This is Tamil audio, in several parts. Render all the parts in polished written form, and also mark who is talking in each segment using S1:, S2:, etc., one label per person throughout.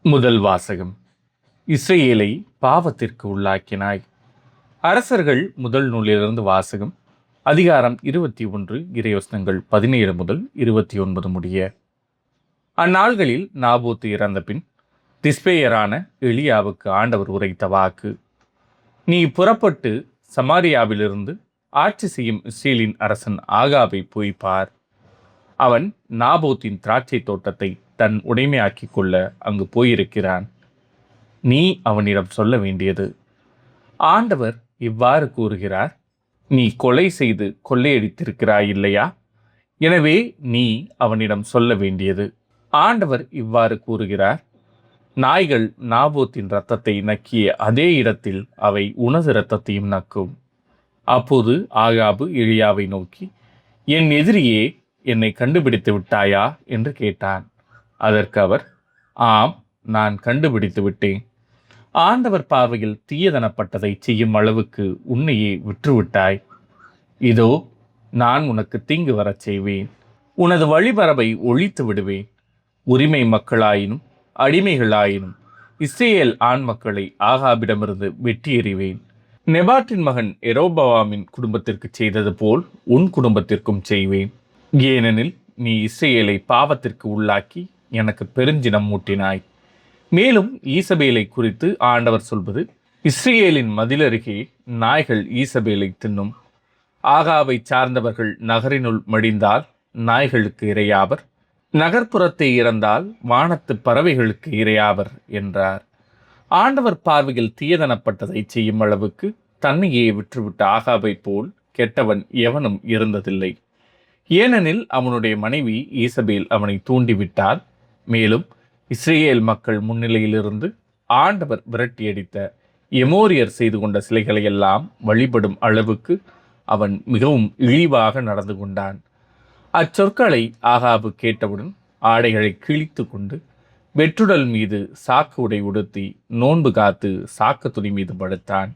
S1: முதல் வாசகம். இஸ்ரவேலை பாவத்திற்கு உள்ளாக்கினாய். அரசர்கள் முதல் நூலிலிருந்து வாசகம். அதிகாரம் 21, இறைவசனங்கள் 17 முதல் 29 முடிய. அந்நாள்களில் நாபோத்து இறந்த பின் திஸ்பேயரான எலியாவுக்கு ஆண்டவர் உரைத்த வாக்கு: நீ புறப்பட்டு சமாரியாவிலிருந்து ஆட்சி செய்யும் இஸ்ரேலின் அரசன் ஆகாபை போய் பார். அவன் நாபோத்தின் திராட்சை தோட்டத்தை தன் உடைமையாக்கிக் கொள்ள அங்கு போயிருக்கிறான். நீ அவனிடம் சொல்ல வேண்டியது: ஆண்டவர் இவ்வாறு கூறுகிறார், நீ கொலை செய்து கொள்ளையடித்திருக்கிறாய் இல்லையா? எனவே நீ அவனிடம் சொல்ல வேண்டியது: ஆண்டவர் இவ்வாறு கூறுகிறார், நாய்கள் நாபோத்தின் இரத்தத்தை நக்கிய அதே இடத்தில் அவை உனது இரத்தத்தையும் நக்கும். அப்போது ஆகாபு எலியாவை நோக்கி, என் எதிரியே, என்னை கண்டுபிடித்து விட்டாயா என்று கேட்டான். அதற்கு அவர், ஆம், நான் கண்டுபிடித்து விட்டேன். ஆண்டவர் பார்வையில் தீயதனப்பட்டதை செய்யும் அளவுக்கு உன்னையே விற்றுவிட்டாய். இதோ, நான் உனக்கு தீங்கு வரச் செய்வேன். உனது வழிபரவை ஒழித்து விடுவேன். உரிமை மக்களாயினும் அடிமைகளாயினும் இஸ்ரேல் ஆண் மக்களை ஆகாபிடமிருந்து வெட்டி எறிவேன். நெபாட்டின் மகன் எரோபவாமின் குடும்பத்திற்கு செய்தது போல் உன் குடும்பத்திற்கும் செய்வேன். ஏனெனில் நீ இஸ்ரேலை பாவத்திற்கு உள்ளாக்கி எனக்கு பெருஞ்சினம் மூட்டினாய். மேலும் ஈசபேலை குறித்து ஆண்டவர் சொல்வது: இஸ்ரேலின் மதிலருகே நாய்கள் ஈசபேலை தின்னும். ஆகாவை சார்ந்தவர்கள் நகரினுள் மடிந்தால் நாய்களுக்கு இரையாவர், நகர்ப்புறத்தை இறந்தால் வானத்து பறவைகளுக்கு இரையாவர் என்றார். ஆண்டவர் பார்வையில் தீயதனப்பட்டதை செய்யும் அளவுக்கு தன்னையே விற்றுவிட்ட ஆகாபை போல் கெட்டவன் எவனும் இருந்ததில்லை. ஏனெனில் அவனுடைய மனைவி ஈசபேல் அவனை தூண்டிவிட்டால். மேலும் இஸ்ரேல் மக்கள் முன்னிலையிலிருந்து ஆண்டவர் விரட்டியடித்த எமோரியர் செய்து கொண்ட சிலைகளையெல்லாம் வழிபடும் அளவுக்கு அவன் மிகவும் இழிவாக நடந்து கொண்டான். அச்சொற்களை ஆகாபு கேட்டவுடன் ஆடைகளை கிழித்து கொண்டு வெற்றுடல் மீது சாக்கு உடை உடுத்தி நோன்பு காத்து சாக்கு துணி மீது படுத்தான்.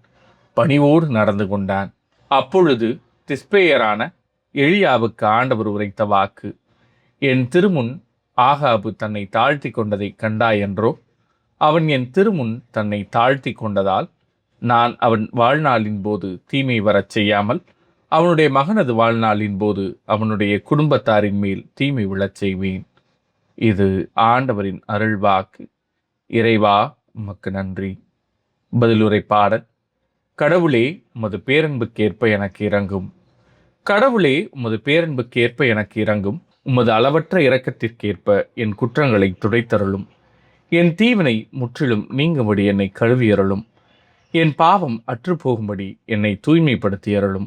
S1: பணிவோடு நடந்து கொண்டான். அப்பொழுது திஸ்பேயரான எலியாவுக்கு ஆண்டவர் உரைத்த வாக்கு: என் திருமுன் ஆகாபு தன்னை தாழ்த்தி கொண்டதை கண்டாயென்றோ? அவன் என் திருமுன் தன்னை தாழ்த்தி கொண்டதால் நான் அவன் வாழ்நாளின் போது தீமை வரச் செய்யாமல் அவனுடைய மகனது வாழ்நாளின் போது அவனுடைய குடும்பத்தாரின் மேல் தீமை விழச் செய்வேன். இது ஆண்டவரின் அருள்வாக்கு. இறைவா, உமக்கு நன்றி. பதிலுரை பாடல். கடவுளே, உமது பேரன்புக்கேற்ப எனக்கு இரங்கும். கடவுளே, உமது பேரன்புக்கேற்ப எனக்கு இரங்கும். உமது அளவற்ற இரக்கத்திற்கேற்ப என் குற்றங்களை துடைத்தருளும். என் தீவினை முற்றிலும் நீங்கும்படி என்னை கழுவியருளும். என் பாவம் அற்றுப்போகும்படி என்னை தூய்மைப்படுத்தியருளும்.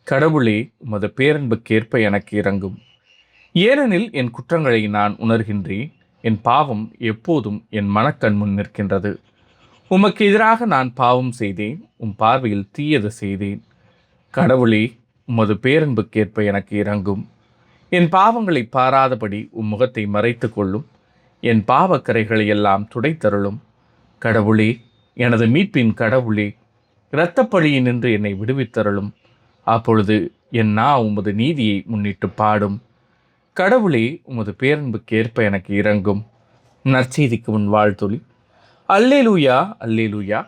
S1: கடவுளே, உமது பேரன்புக்கேற்ப எனக்கு இரங்கும். ஏனெனில் என் குற்றங்களை நான் உணர்கின்றேன். என் பாவம் எப்போதும் என் மனக்கண் முன் நிற்கின்றது. உமக்கு எதிராக நான் பாவம் செய்தேன், உம் பார்வையில் தீயது செய்தேன். கடவுளே, உமது பேரன்புக்கேற்ப எனக்கு இரங்கும். என் பாவங்களை பாராதபடி உம் முகத்தை மறைத்து கொள்ளும். என் பாவக்கரைகளை எல்லாம் துடைத்தருளும். கடவுளே, எனது மீட்பின் கடவுளே, இரத்தப்பழியினின்று என்னை விடுவித்தருளும். அப்பொழுது என் நா உமது நீதியை முன்னிட்டு பாடும். கடவுளே, உமது பேரன்புக்கேற்ப எனக்கு இரங்கும். நற்செய்திக்கு முன் வாழ்த்தொலி. அல்லேலூயா, அல்லேலூயா.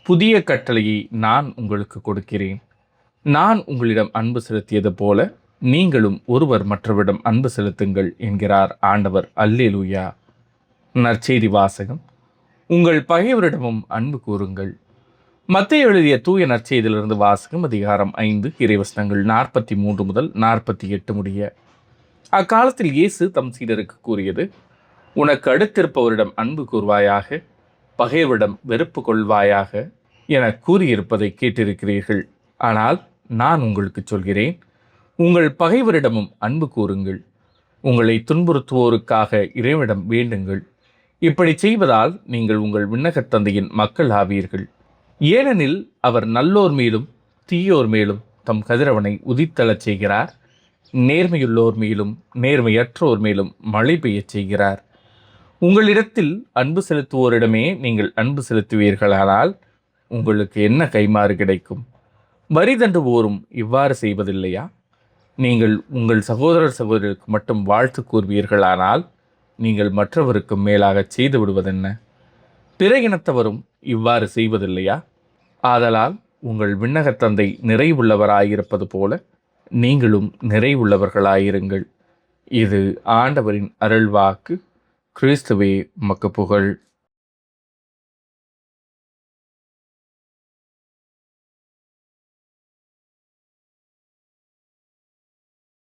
S1: புதிய கட்டளையை நான் உங்களுக்கு கொடுக்கிறேன். நான் உங்களிடம் அன்பு செலுத்தியது போல நீங்களும் ஒருவர் மற்றவரிடம் அன்பு செலுத்துங்கள் என்கிறார் ஆண்டவர். அல்லேலூயா. நற்செய்தி வாசகம். உங்கள் பகைவரிடமும் அன்பு கூறுங்கள். மத்தேயு எழுதிய தூய நற்செய்தியிலிருந்து வாசகம். அதிகாரம் 5, இறைவசனங்கள் 43 முதல் 48 முடிய. அக்காலத்தில் இயேசு தம் சீடருக்கு கூறியது: உனக்கு அடுத்திருப்பவரிடம் அன்பு கூர்வாயாக, பகைவரிடம் வெறுப்பு கொள்வாயாக என கூறியிருப்பதை கேட்டிருக்கிறீர்கள். ஆனால் நான் உங்களுக்கு சொல்கிறேன், உங்கள் பகைவரிடமும் அன்பு கூறுங்கள். உங்களை துன்புறுத்துவோருக்காக இறைவனிடம் வேண்டுங்கள். இப்படி செய்வதால் நீங்கள் உங்கள் விண்ணகத் தந்தையின் மக்கள் ஆவீர்கள். ஏனெனில் அவர் நல்லோர் மேலும் தீயோர் மேலும் தம் கதிரவனை உதித்தளச் செய்கிறார். நேர்மையுள்ளோர் மேலும் நேர்மையற்றோர் மேலும் மழை பெய்யச் செய்கிறார். உங்களிடத்தில் அன்பு செலுத்துவோரிடமே நீங்கள் அன்பு செலுத்துவீர்களானால் உங்களுக்கு என்ன கைமாறு கிடைக்கும்? வரி தண்டுவோரும் இவ்வாறு செய்வதில்லையா? நீங்கள் உங்கள் சகோதரர்களுக்கு மட்டும் வாழ்த்து கூறுவீர்களானால் நீங்கள் மற்றவருக்கு மேலாகச் செய்து விடுவதென்ன? பிற இனத்தவரும் இவ்வாறு செய்வதில்லையா? ஆதலால் உங்கள் விண்ணகத் தந்தை நிறைவுள்ளவராயிருப்பது போல நீங்களும் நிறைவுள்ளவர்களாயிருங்கள். இது ஆண்டவரின் அருள்வாக்கு. கிறிஸ்துவே உமக்கு புகழ்.